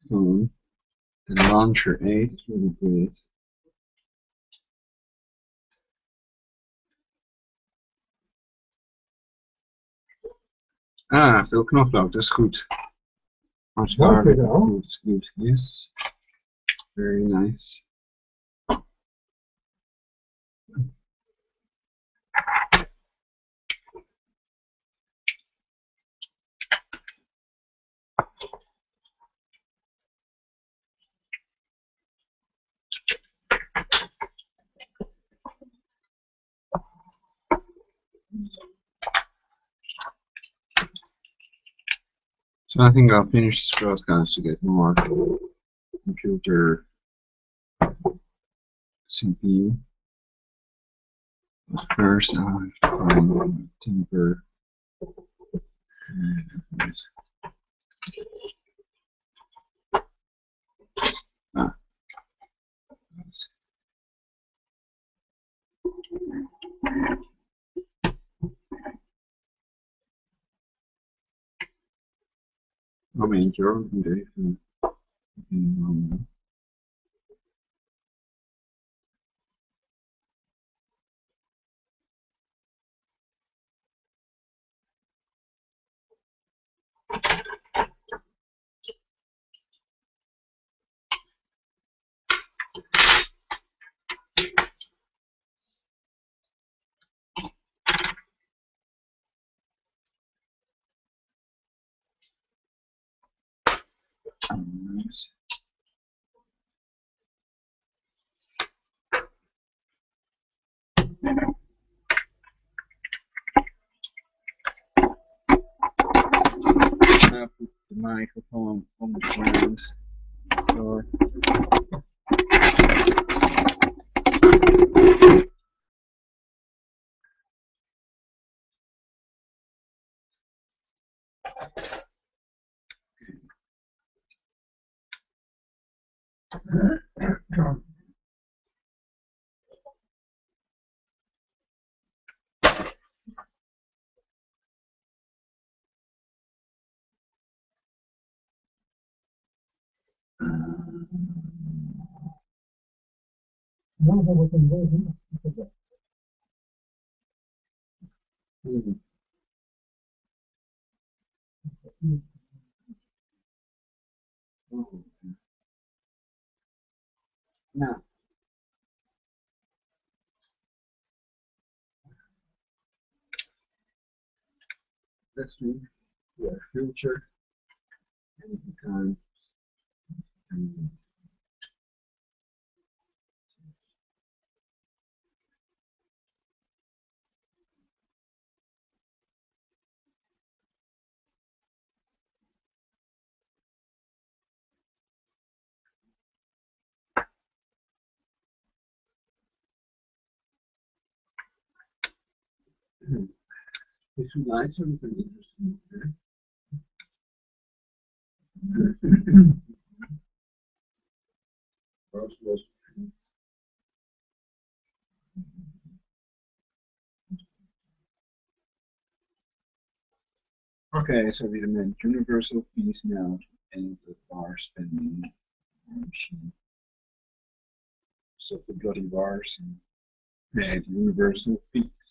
phone, the Launcher 8 is really great. Ah, veel knoflook, dat is goed. Good. Yes. Very nice. So I think I'll finish this broadcast to get more computer CPU. But first I'll have to find my temper. Ah, momentje hoor, ik moet even nice. Now put the microphone on the ground. So now let's move to our future and time. This reminds me of something interesting. First was okay, so we demand universal peace now and the bar spending machine. So the bloody bars and universal peace.